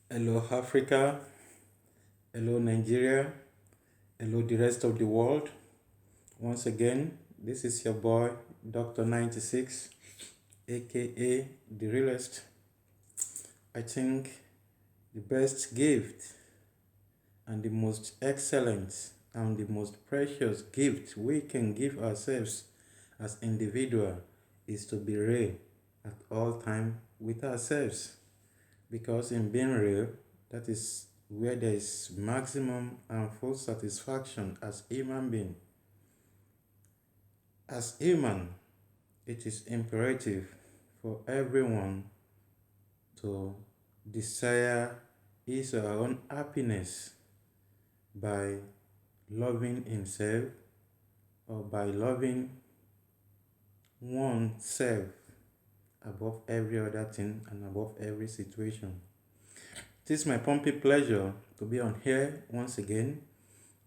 Hello, Africa. Hello, Nigeria. Hello, the rest of the world. Once again, this is your boy, Dr. 96, aka The Realist. I think the best gift and the most excellent and the most precious gift we can give ourselves as individual is to be real at all time with ourselves. Because in being real, that is where there is maximum and full satisfaction as human being. As human, it is imperative for everyone to desire his or her own happiness by loving himself or by loving oneself above every other thing and above every situation. It is my pumpy pleasure to be on here once again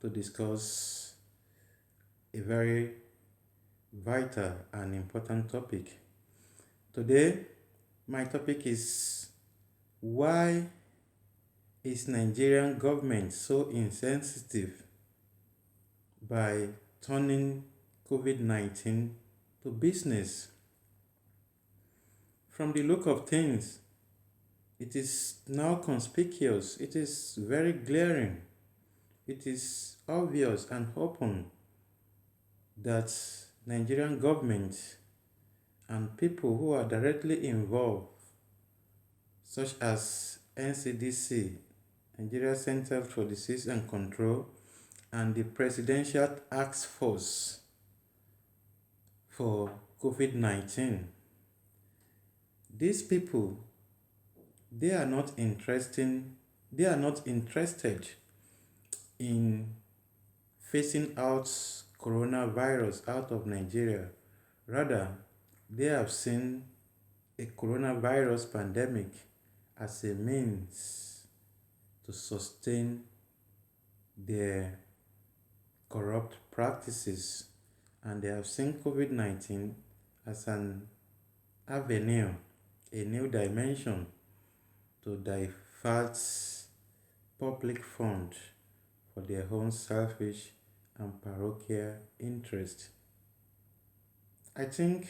to discuss a very vital and important topic. Today, my topic is why is Nigerian government so insensitive by turning COVID-19 to business? From the look of things, it is now conspicuous, it is very glaring, it is obvious and open that Nigerian government and people who are directly involved, such as NCDC, Nigeria Center for Disease and Control, and the Presidential Task Force for COVID-19, these people, they are not interested in phasing out coronavirus out of Nigeria. Rather, they have seen a coronavirus pandemic as a means to sustain their corrupt practices, and they have seen COVID-19 as an avenue, a new dimension to divert public funds for their own selfish and parochial interest. I think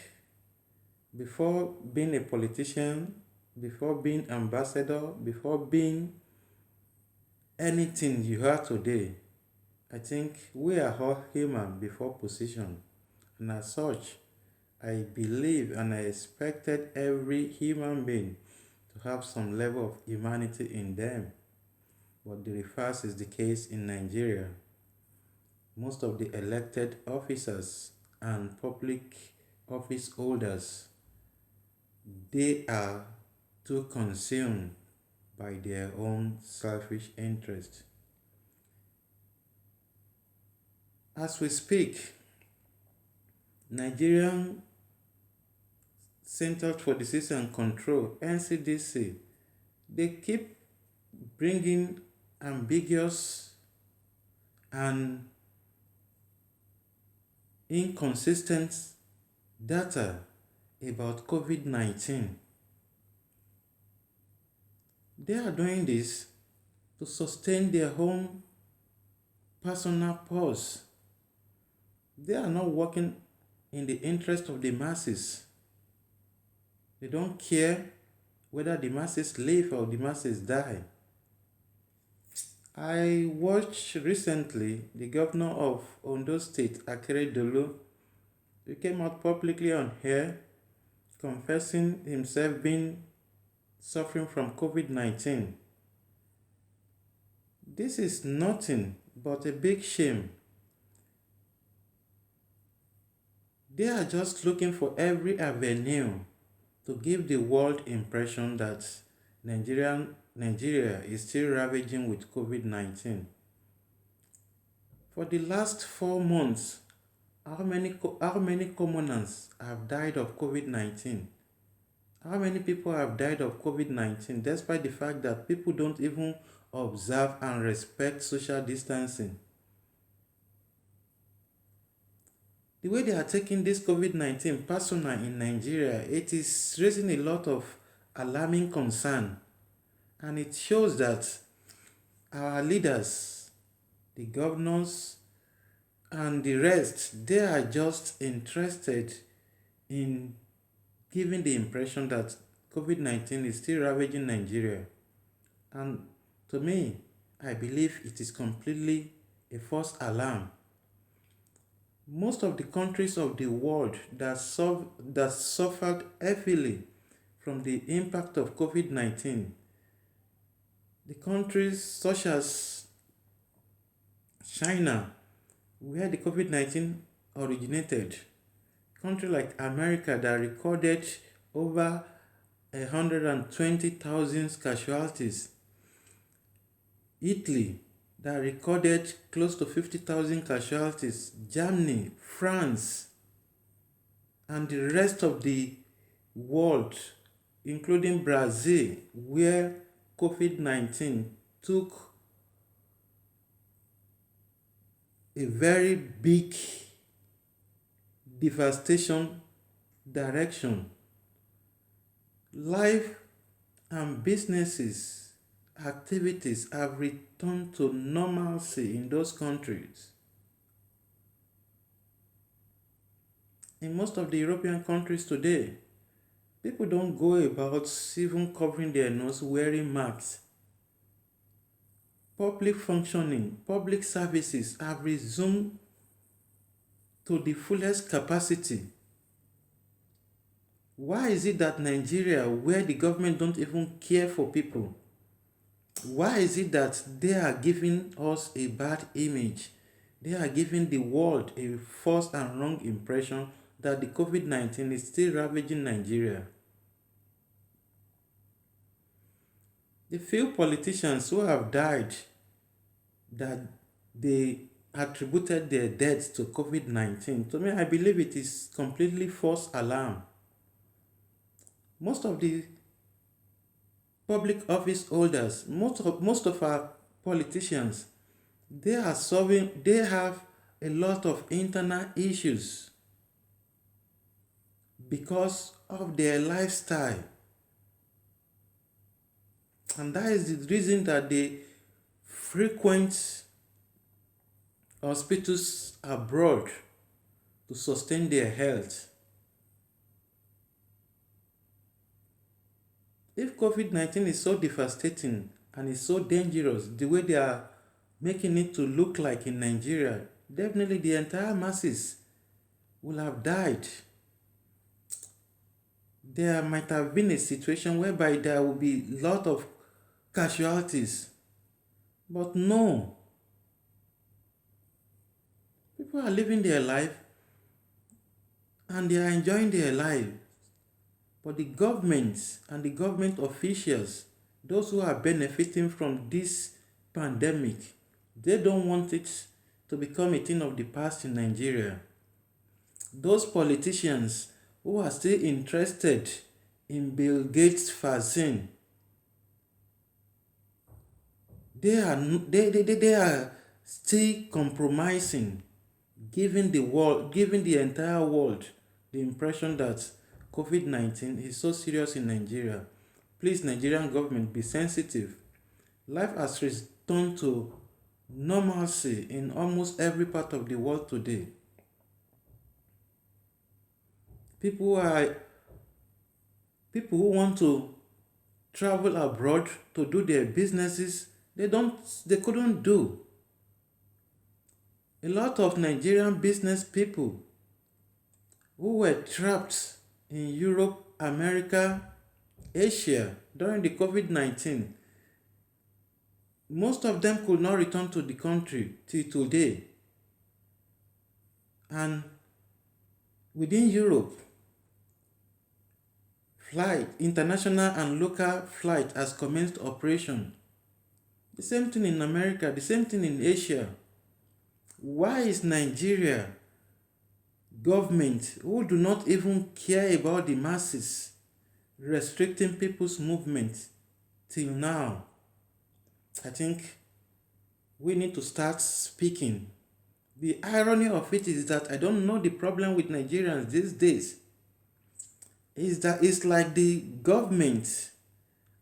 before being a politician, before being ambassador, before being anything you are today, I think we are all human before position. And as such, I believe and I expected every human being to have some level of humanity in them. But the reverse is the case in Nigeria. Most of the elected officers and public office holders, they are too consumed by their own selfish interest. As we speak, Nigerian Center for Disease and Control, NCDC, they keep bringing ambiguous and inconsistent data about COVID-19. They are doing this to sustain their own personal purse. They are not working in the interest of the masses. They don't care whether the masses live or the masses die. I watched recently the governor of Ondo State, Akeredolu, he came out publicly on here confessing himself being suffering from COVID-19. This is nothing but a big shame. They are just looking for every avenue to give the world impression that Nigeria is still ravaging with COVID-19. For the last 4 months, how many commoners have died of COVID-19? How many people have died of COVID-19 despite the fact that people don't even observe and respect social distancing? The way they are taking this COVID-19 personal in Nigeria, it is raising a lot of alarming concern. And it shows that our leaders, the governors, and the rest, they are just interested in giving the impression that COVID-19 is still ravaging Nigeria. And to me, I believe it is completely a false alarm. Most of the countries of the world that suffered heavily from the impact of COVID-19, the countries such as China, where the COVID-19 originated, country like America that recorded over 120,000 casualties, Italy that recorded close to 50,000 casualties, Germany, France, and the rest of the world, including Brazil, where COVID-19 took a very big devastation direction. Life and businesses activities have returned to normalcy in those countries. In most of the European countries today, people don't go about even covering their nose, wearing masks. Public functioning, public services have resumed to the fullest capacity. Why is it that Nigeria, where the government don't even care for people, why is it that they are giving us a bad image? They are giving the world a false and wrong impression that the COVID-19 is still ravaging Nigeria. The few politicians who have died, that they attributed their deaths to COVID-19, to me, I believe it is completely false alarm. Most of the public office holders, most of our politicians, they have a lot of internal issues because of their lifestyle. And that is the reason that they frequent hospitals abroad to sustain their health. If COVID-19 is so devastating and is so dangerous, the way they are making it to look like in Nigeria, definitely the entire masses will have died. There might have been a situation whereby there will be a lot of casualties. But no. People are living their life and they are enjoying their life. But the governments and the government officials, those who are benefiting from this pandemic, they don't want it to become a thing of the past in Nigeria. Those politicians who are still interested in Bill Gates' vaccine, they are still compromising, giving the entire world the impression that COVID-19 is so serious in Nigeria. Please, Nigerian government, be sensitive. Life has returned to normalcy in almost every part of the world today. People who want to travel abroad to do their businesses, they couldn't do. A lot of Nigerian business people who were trapped in Europe, America, Asia during the COVID-19, most of them could not return to the country till today. And within Europe, international and local flight has commenced operation. The same thing in America, the same thing in Asia. Why is Nigeria government, who do not even care about the masses, restricting people's movement till now? I think we need to start speaking. The irony of it is that I don't know the problem with Nigerians these days. Is that it's like the government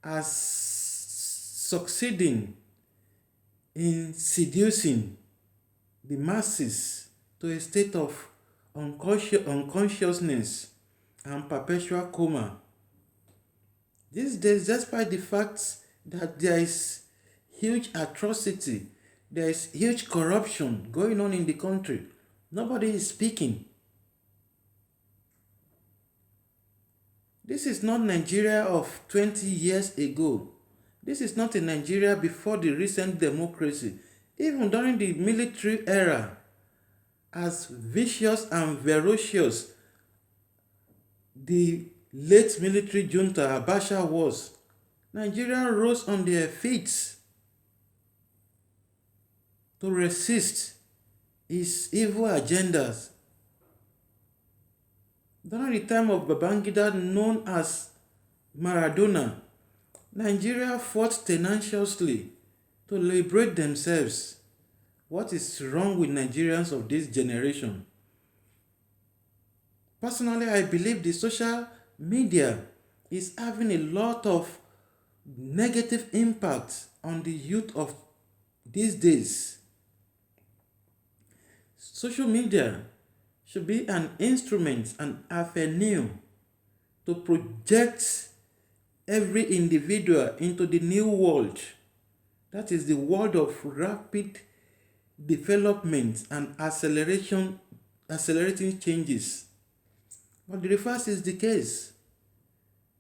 has succeeding in seducing the masses to a state of unconsciousness and perpetual coma. These days, despite the fact that there is huge atrocity, there is huge corruption going on in the country, nobody is speaking. This is not Nigeria of 20 years ago. This is not a Nigeria before the recent democracy. Even during the military era, as vicious and ferocious the late military junta Abacha was, Nigeria rose on their feet to resist his evil agendas. During the time of Babangida, known as Maradona, Nigeria fought tenaciously to liberate themselves. What is wrong with Nigerians of this generation? Personally, I believe the social media is having a lot of negative impact on the youth of these days. Social media should be an instrument, an avenue to project every individual into the new world. That is the world of rapid development and accelerating changes. But the reverse is the case.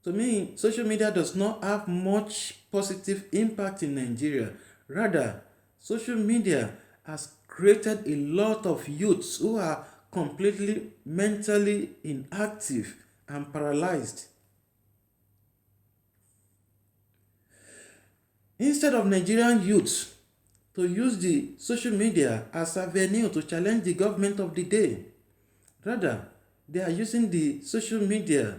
To me, social media does not have much positive impact in Nigeria. Rather, social media has created a lot of youths who are completely mentally inactive and paralyzed. Instead of Nigerian youths to use the social media as a venue to challenge the government of the day, rather, they are using the social media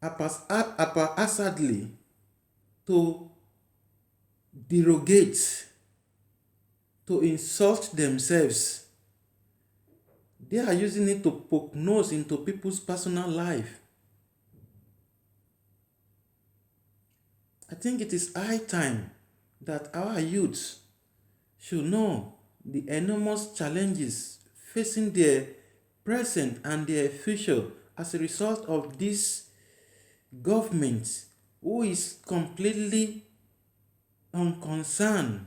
haphazardly to derogate, to insult themselves. They are using it to poke nose into people's personal life. I think it is high time that our youths should know the enormous challenges facing their present and their future as a result of this government who is completely unconcerned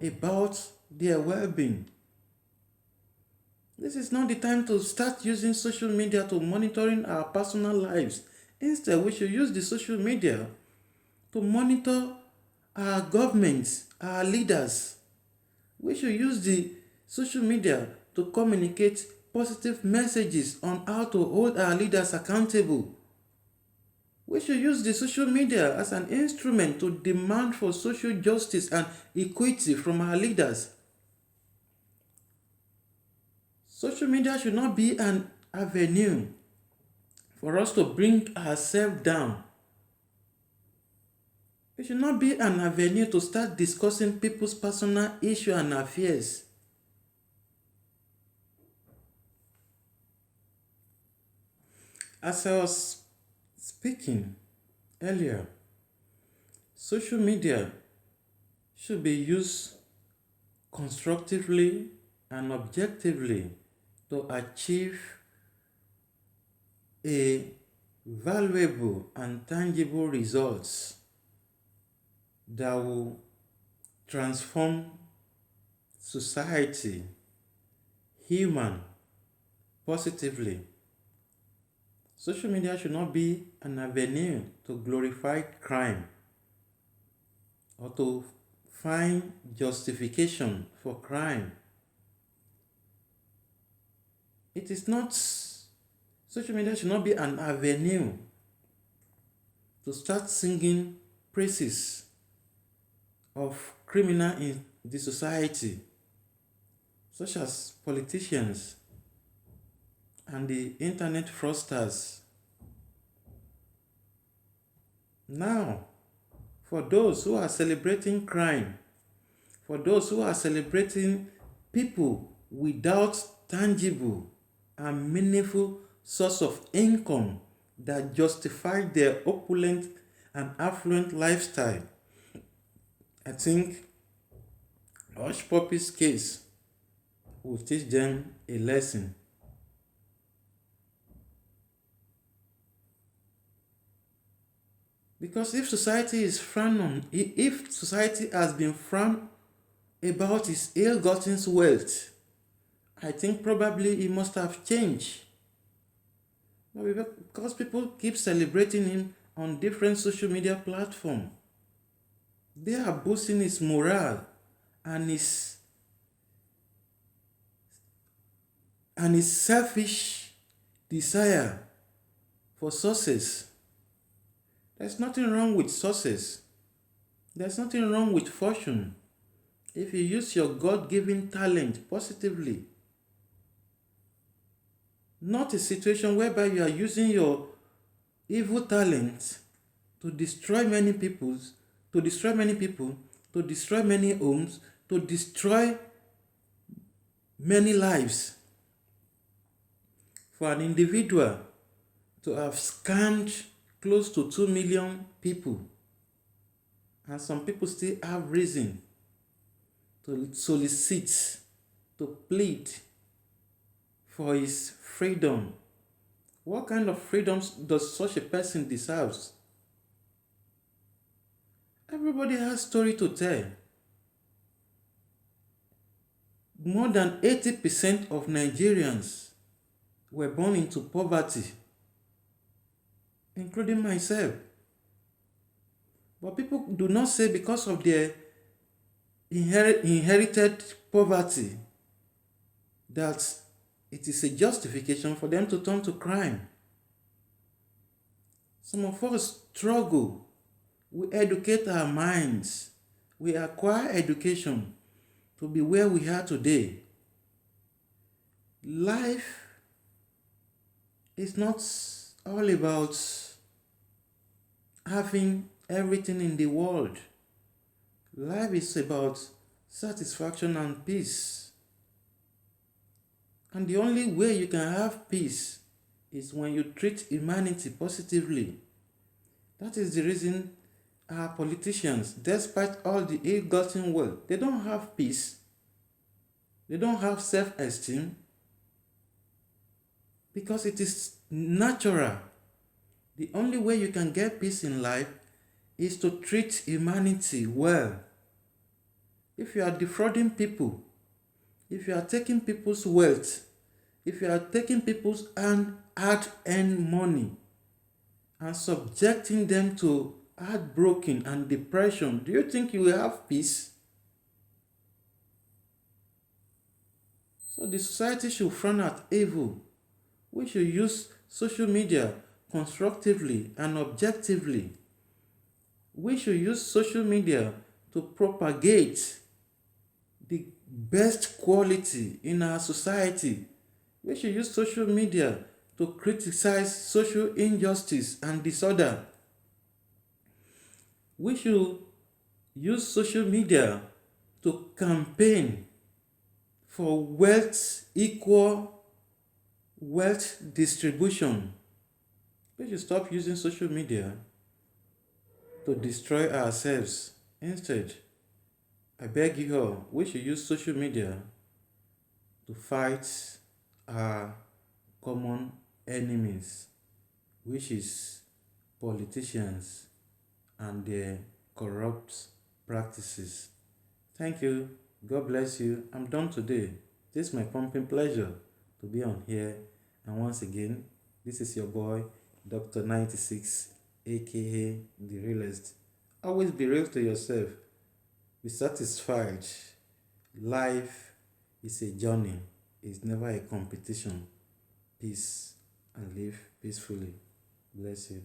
about their well-being. This is not the time to start using social media to monitoring our personal lives. Instead, we should use the social media to monitor our governments, our leaders. We should use the social media to communicate positive messages on how to hold our leaders accountable. We should use the social media as an instrument to demand for social justice and equity from our leaders. Social media should not be an avenue for us to bring ourselves down. It should not be an avenue to start discussing people's personal issues and affairs. As I was speaking earlier, social media should be used constructively and objectively to achieve a valuable and tangible results that will transform society, human, positively. Social media should not be an avenue to glorify crime or to find justification for crime. It is not, social media should not be an avenue to start singing praises of criminals in the society, such as politicians and the internet fraudsters. Now, for those who are celebrating crime, for those who are celebrating people without tangible and meaningful source of income that justify their opulent and affluent lifestyle, I think Hush Puppy's case will teach them a lesson. Because if society is frowned on, if society has been frowned about his ill-gotten wealth, I think probably he must have changed. Because people keep celebrating him on different social media platforms, they are boosting his morale and his selfish desire for success. There's nothing wrong with success. There's nothing wrong with fortune. If you use your God-given talent positively, not a situation whereby you are using your evil talent to destroy many people, to destroy many homes, to destroy many lives. For an individual to have scammed close to 2 million people, and some people still have reason to solicit, to plead for his freedom. What kind of freedoms does such a person deserve? Everybody has story to tell. More than 80% of Nigerians were born into poverty, including myself. But people do not say because of their inherited poverty that it is a justification for them to turn to crime. Some of us struggle. We educate our minds. We acquire education to be where we are today. Life is not all about having everything in the world. Life is about satisfaction and peace. And the only way you can have peace is when you treat humanity positively. That is the reason our politicians, despite all the ill-gotten wealth, they don't have peace. They don't have self-esteem. Because it is natural. The only way you can get peace in life is to treat humanity well. If you are defrauding people, if you are taking people's wealth, if you are taking people's hard-earned money and subjecting them to heartbroken and depression, do you think you will have peace? So the society should frown at evil. We should use social media constructively and objectively. We should use social media to propagate the best quality in our society. We should use social media to criticize social injustice and disorder. We should use social media to campaign for equal wealth distribution. We should stop using social media to destroy ourselves. Instead, I beg you all, we should use social media to fight our common enemies, which is politicians and their corrupt practices. Thank you. God bless you. I'm done today. This is my pumping pleasure to be on here. And once again, this is your boy, Dr. 96, aka The Realist. Always be real to yourself. Be satisfied. Life is a journey. It's never a competition. Peace and live peacefully. Bless you.